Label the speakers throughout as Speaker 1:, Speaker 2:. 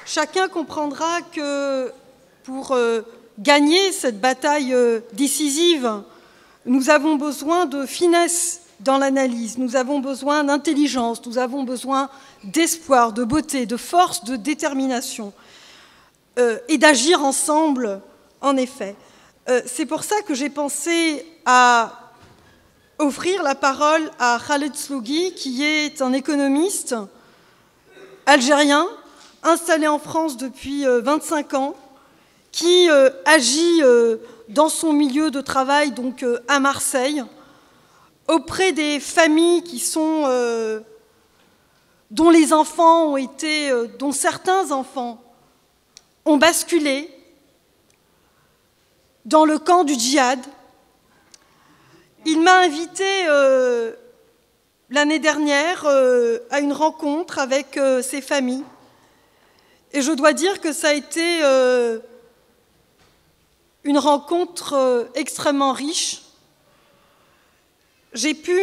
Speaker 1: chacun comprendra que pour gagner cette bataille décisive, nous avons besoin de finesse dans l'analyse, nous avons besoin d'intelligence, nous avons besoin d'espoir, de beauté, de force, de détermination, et d'agir ensemble, en effet. C'est pour ça que j'ai pensé à offrir la parole à Khaled Slougi, qui est un économiste algérien, installé en France depuis 25 ans, qui agit dans son milieu de travail, donc à Marseille, auprès des familles qui sont, dont les enfants ont été, dont certains enfants ont basculé dans le camp du djihad. Il m'a invité l'année dernière à une rencontre avec ces familles. Et je dois dire que ça a été une rencontre extrêmement riche. J'ai pu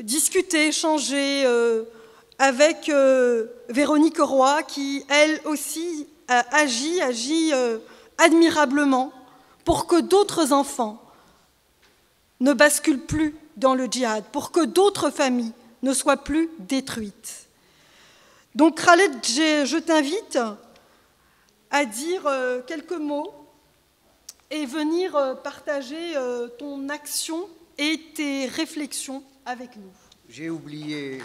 Speaker 1: discuter, échanger avec Véronique Roy, qui, elle aussi, agit admirablement pour que d'autres enfants ne basculent plus dans le djihad, pour que d'autres familles ne soient plus détruites. Donc Khaled, je t'invite à dire quelques mots et venir partager ton action et tes réflexions avec nous.
Speaker 2: J'ai oublié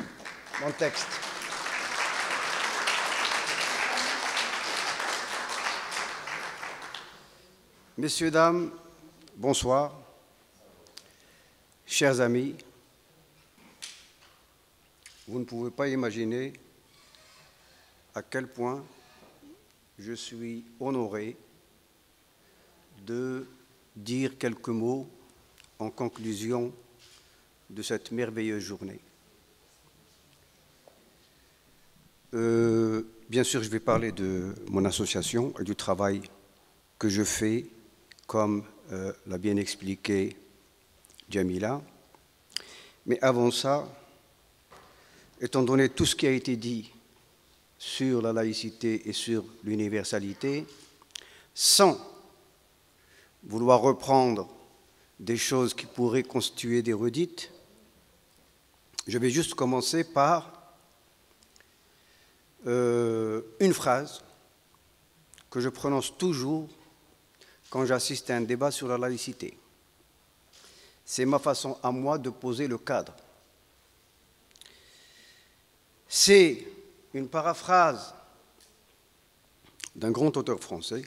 Speaker 2: mon texte. Messieurs, dames, bonsoir. Chers amis, vous ne pouvez pas imaginer à quel point je suis honoré de dire quelques mots en conclusion de cette merveilleuse journée. Bien sûr, je vais parler de mon association et du travail que je fais, comme l'a bien expliqué Djamila. Mais avant ça, étant donné tout ce qui a été dit sur la laïcité et sur l'universalité, sans vouloir reprendre des choses qui pourraient constituer des redites, je vais juste commencer par une phrase que je prononce toujours quand j'assiste à un débat sur la laïcité. C'est ma façon à moi de poser le cadre. C'est une paraphrase d'un grand auteur français.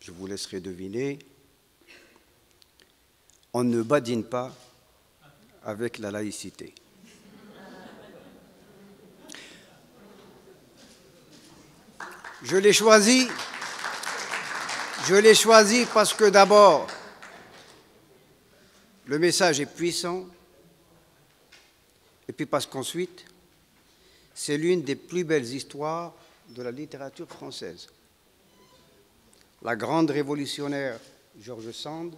Speaker 2: Je vous laisserai deviner. On ne badine pas avec la laïcité. Je l'ai choisi parce que d'abord, le message est puissant, et puis parce qu'ensuite, c'est l'une des plus belles histoires de la littérature française. La grande révolutionnaire George Sand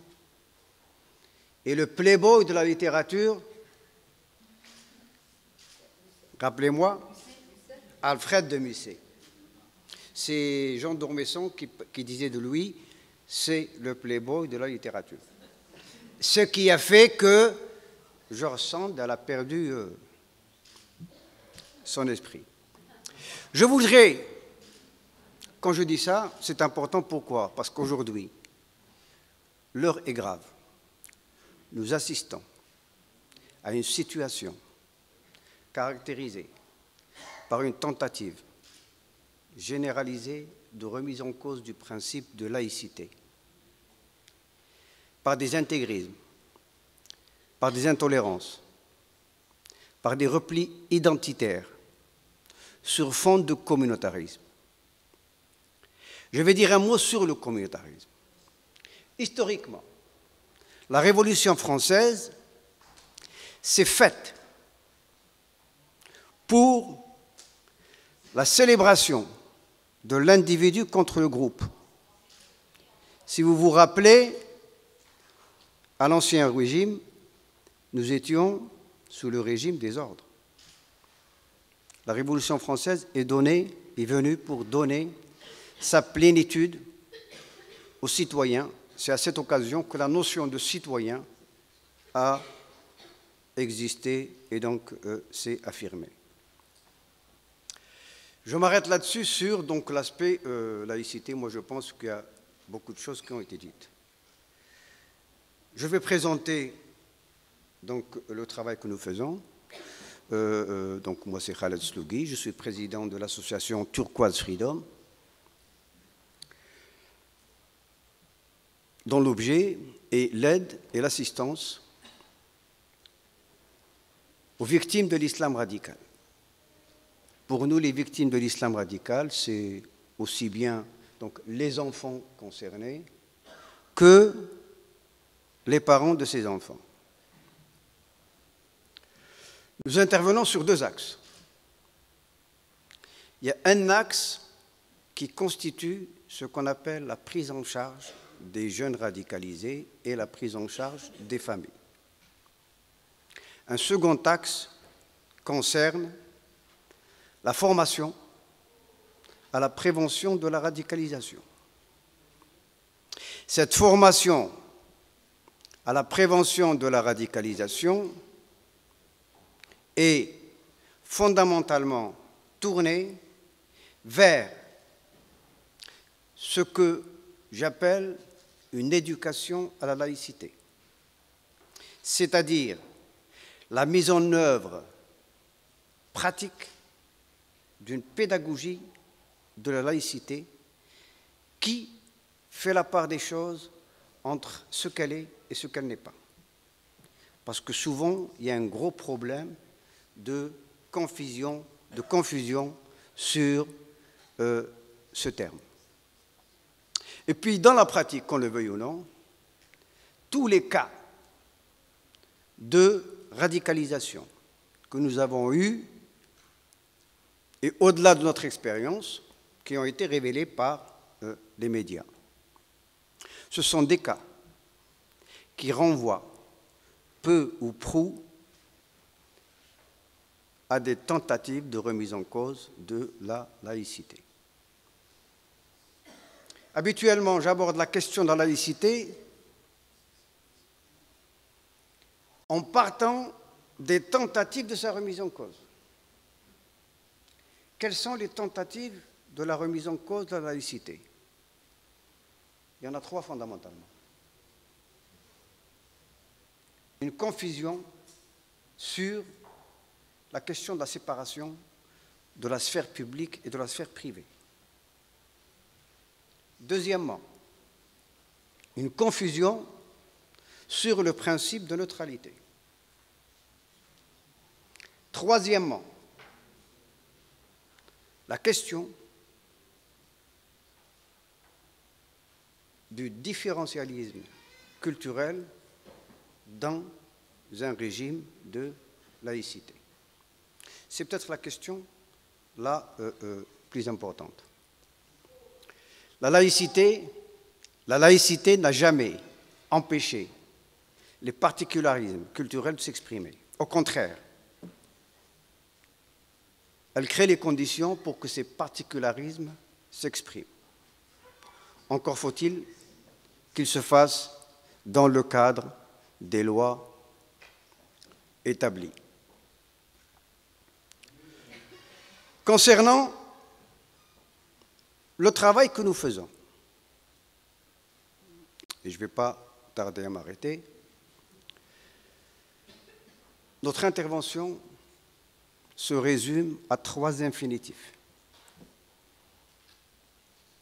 Speaker 2: et le playboy de la littérature, rappelez-moi, Alfred de Musset. C'est Jean d'Ormesson qui disait de lui, c'est le playboy de la littérature. Ce qui a fait que George Sand a perdu son esprit. Je voudrais, quand je dis ça, c'est important, pourquoi? Parce qu'aujourd'hui, l'heure est grave. Nous assistons à une situation caractérisée par une tentative généralisée de remise en cause du principe de laïcité, par des intégrismes, par des intolérances, par des replis identitaires, sur fond de communautarisme. Je vais dire un mot sur le communautarisme. Historiquement, la Révolution française s'est faite pour la célébration de l'individu contre le groupe. Si vous vous rappelez, à l'Ancien Régime, nous étions sous le régime des ordres. la Révolution française est venue pour donner sa plénitude aux citoyens. C'est à cette occasion que la notion de citoyen a existé et donc s'est affirmée. Je m'arrête là-dessus sur donc l'aspect laïcité. Moi, je pense qu'il y a beaucoup de choses qui ont été dites. Je vais présenter donc le travail que nous faisons. Donc moi, c'est Khaled Slougui, je suis président de l'association Turquoise Freedom, dont l'objet est l'aide et l'assistance aux victimes de l'islam radical. Pour nous, les victimes de l'islam radical, c'est aussi bien donc, les enfants concernés que les parents de ces enfants. Nous intervenons sur deux axes. Il y a un axe qui constitue ce qu'on appelle la prise en charge des jeunes radicalisés et la prise en charge des familles. Un second axe concerne la formation à la prévention de la radicalisation. Cette formation à la prévention de la radicalisation est fondamentalement tournée vers ce que j'appelle une éducation à la laïcité, c'est-à-dire la mise en œuvre pratique d'une pédagogie de la laïcité qui fait la part des choses entre ce qu'elle est et ce qu'elle n'est pas. Parce que souvent, il y a un gros problème de confusion sur ce terme. Et puis, dans la pratique, qu'on le veuille ou non, tous les cas de radicalisation que nous avons eus, et au-delà de notre expérience, qui ont été révélés par les médias, ce sont des cas qui renvoient peu ou prou à des tentatives de remise en cause de la laïcité. Habituellement, j'aborde la question de la laïcité en partant des tentatives de sa remise en cause. Quelles sont les tentatives de la remise en cause de la laïcité? Il y en a trois fondamentalement. Une confusion sur la question de la séparation de la sphère publique et de la sphère privée. Deuxièmement, une confusion sur le principe de neutralité. Troisièmement, la question du différentialisme culturel dans un régime de laïcité. C'est peut-être la question la plus importante. La laïcité n'a jamais empêché les particularismes culturels de s'exprimer. Au contraire, elle crée les conditions pour que ces particularismes s'expriment. Encore faut-il qu'ils se fassent dans le cadre des lois établies. Concernant le travail que nous faisons, et je ne vais pas tarder à m'arrêter, notre intervention se résume à trois infinitifs.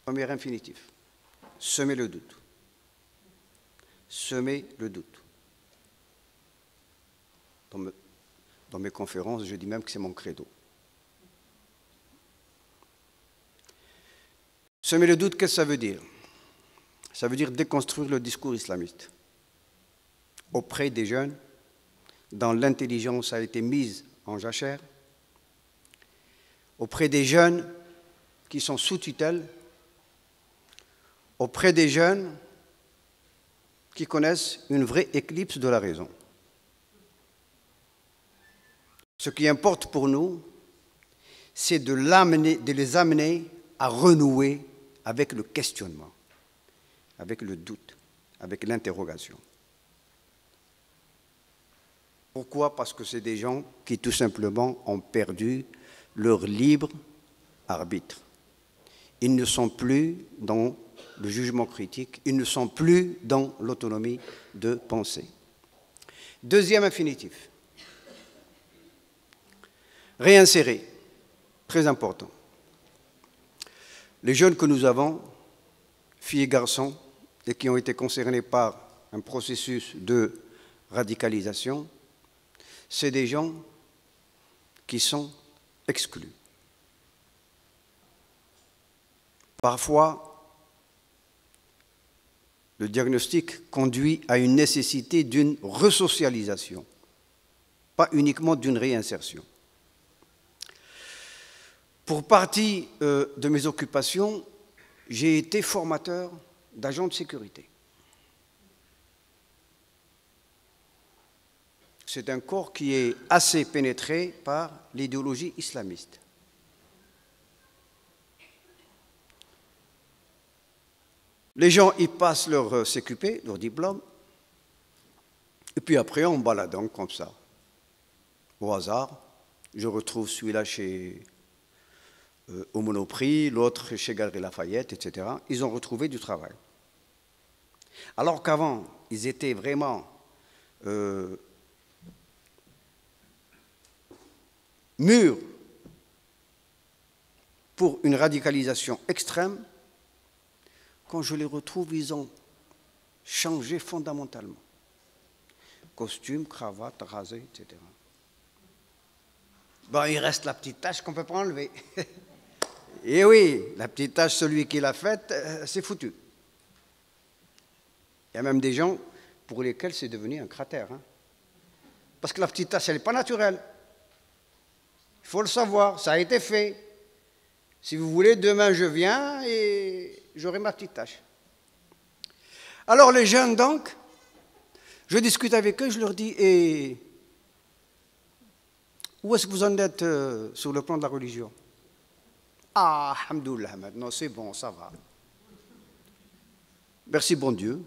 Speaker 2: Premier infinitif, semer le doute. Semer le doute. Dans mes conférences, je dis même que c'est mon credo. Semer le doute, qu'est-ce que ça veut dire? Ça veut dire déconstruire le discours islamiste auprès des jeunes, dont l'intelligence a été mise en jachère, auprès des jeunes qui sont sous tutelle, auprès des jeunes qui connaissent une vraie éclipse de la raison. Ce qui importe pour nous, c'est de les amener à renouer avec le questionnement, avec le doute, avec l'interrogation. Pourquoi? Parce que c'est des gens qui tout simplement ont perdu leur libre arbitre. Ils ne sont plus dans le jugement critique, ils ne sont plus dans l'autonomie de pensée. Deuxième infinitif. Réinsérer, très important. Les jeunes que nous avons, filles et garçons, et qui ont été concernés par un processus de radicalisation, c'est des gens qui sont exclus. Parfois, le diagnostic conduit à une nécessité d'une resocialisation, pas uniquement d'une réinsertion. Pour partie de mes occupations, j'ai été formateur d'agents de sécurité. C'est un corps qui est assez pénétré par l'idéologie islamiste. Les gens y passent leur CQP, leur diplôme, et puis après, en baladant comme ça, au hasard, je retrouve celui-là au Monoprix, l'autre chez Galeries Lafayette, etc. Ils ont retrouvé du travail. Alors qu'avant, ils étaient vraiment mûrs pour une radicalisation extrême. Quand je les retrouve, ils ont changé fondamentalement. Costume, cravate, rasé, etc. Bon, il reste la petite tache qu'on ne peut pas enlever. Et oui, la petite tache, celui qui l'a faite, c'est foutu. Il y a même des gens pour lesquels c'est devenu un cratère. Hein. Parce que la petite tache, elle n'est pas naturelle. Il faut le savoir, ça a été fait. Si vous voulez, demain je viens et j'aurai ma petite tache. Alors les jeunes, donc, je discute avec eux, je leur dis, et où est-ce que vous en êtes sur le plan de la religion? Ah, alhamdoulilah, maintenant c'est bon, ça va. Merci bon Dieu.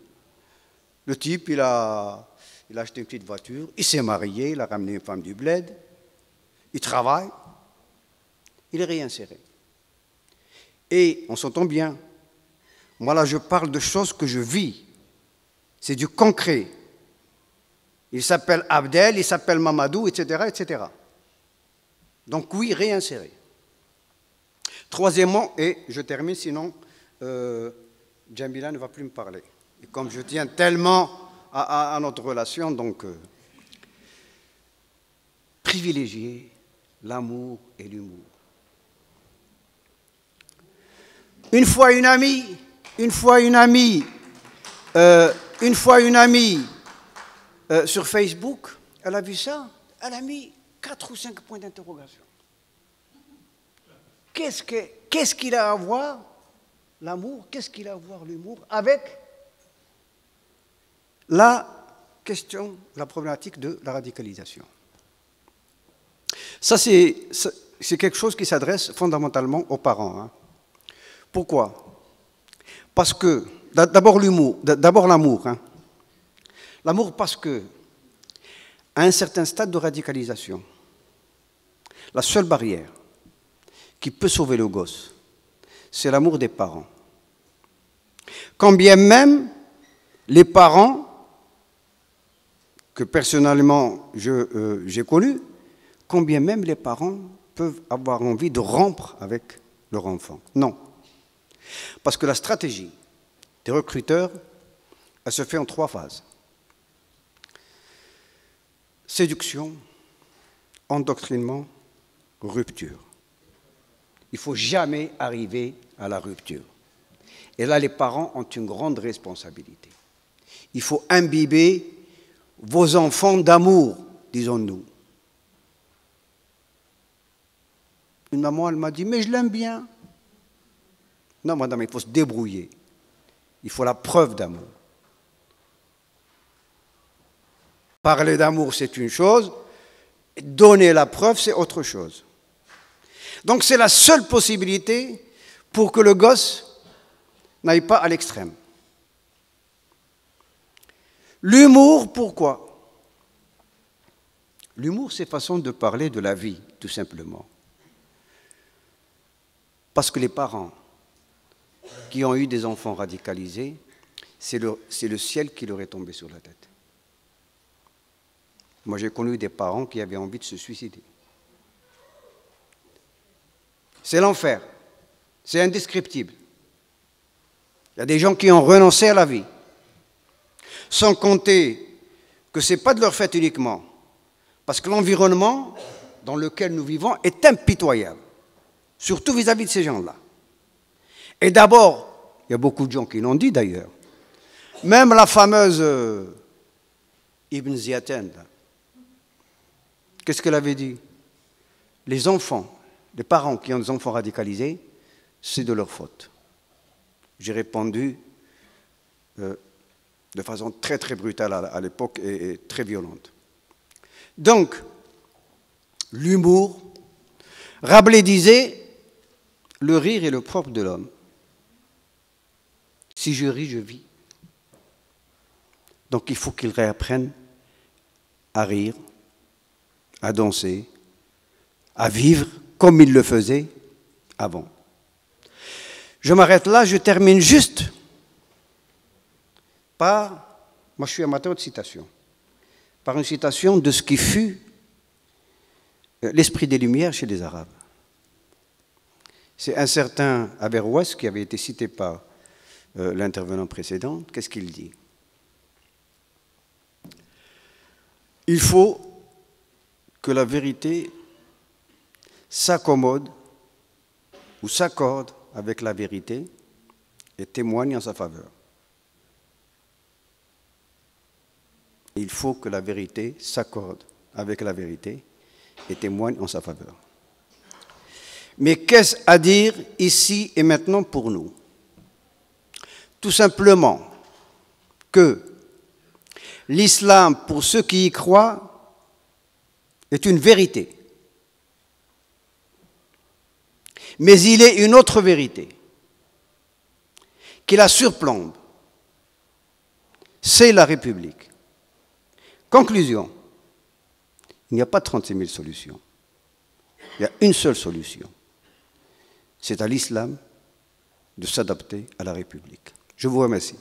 Speaker 2: Le type, il a acheté une petite voiture, il s'est marié, il a ramené une femme du bled, il travaille, il est réinséré. Et on s'entend bien. Moi là, je parle de choses que je vis. C'est du concret. Il s'appelle Abdel, il s'appelle Mamadou, etc., etc. Donc oui, réinsérer. Troisièmement, et je termine, sinon Djamila ne va plus me parler. Et comme je tiens tellement à notre relation, donc privilégier l'amour et l'humour. Une fois une amie sur Facebook, elle a vu ça, elle a mis 4 ou 5 points d'interrogation. Qu'est-ce qu'il a à voir, l'amour, qu'est-ce qu'il a à voir l'humour avec la question, la problématique de la radicalisation? Ça, c'est quelque chose qui s'adresse fondamentalement aux parents. Hein. Pourquoi? Parce que, d'abord l'amour. Hein. L'amour parce que, à un certain stade de radicalisation, la seule barrière qui peut sauver le gosse, c'est l'amour des parents. Quand bien même les parents, que personnellement j'ai connus, quand bien même les parents peuvent avoir envie de rompre avec leur enfant. Non. Parce que la stratégie des recruteurs, elle se fait en 3 phases. Séduction, endoctrinement, rupture. Il ne faut jamais arriver à la rupture. Et là, les parents ont une grande responsabilité. Il faut imbiber vos enfants d'amour, disons-nous. Une maman, elle m'a dit, mais je l'aime bien. Non, madame, il faut se débrouiller. Il faut la preuve d'amour. Parler d'amour, c'est une chose. Donner la preuve, c'est autre chose. Donc c'est la seule possibilité pour que le gosse n'aille pas à l'extrême. L'humour, pourquoi? L'humour, c'est façon de parler de la vie, tout simplement. Parce que les parents qui ont eu des enfants radicalisés, c'est le ciel qui leur est tombé sur la tête. Moi, j'ai connu des parents qui avaient envie de se suicider. C'est l'enfer. C'est indescriptible. Il y a des gens qui ont renoncé à la vie. Sans compter que ce n'est pas de leur fait uniquement. Parce que l'environnement dans lequel nous vivons est impitoyable. Surtout vis-à-vis de ces gens-là. Et d'abord, il y a beaucoup de gens qui l'ont dit d'ailleurs, même la fameuse Ibn Ziyaten, qu'est-ce qu'elle avait dit? Les enfants, les parents qui ont des enfants radicalisés, c'est de leur faute. J'ai répondu de façon très très brutale à l'époque et très violente. Donc, l'humour, Rabelais disait, le rire est le propre de l'homme. Si je ris, je vis. Donc il faut qu'il réapprenne à rire, à danser, à vivre comme il le faisait avant. Je m'arrête là, je termine juste par, moi je suis amateur de citations, par une citation de ce qui fut l'esprit des Lumières chez les Arabes. C'est un certain Averroès qui avait été cité par l'intervenant précédent. Qu'est-ce qu'il dit? Il faut que la vérité s'accommode ou s'accorde avec la vérité et témoigne en sa faveur. Il faut que la vérité s'accorde avec la vérité et témoigne en sa faveur. Mais qu'est-ce à dire ici et maintenant pour nous? Tout simplement que l'islam, pour ceux qui y croient, est une vérité. Mais il est une autre vérité qui la surplombe. C'est la République. Conclusion. Il n'y a pas 36 000 solutions. Il y a une seule solution. C'est à l'islam de s'adapter à la République. Je vous remercie.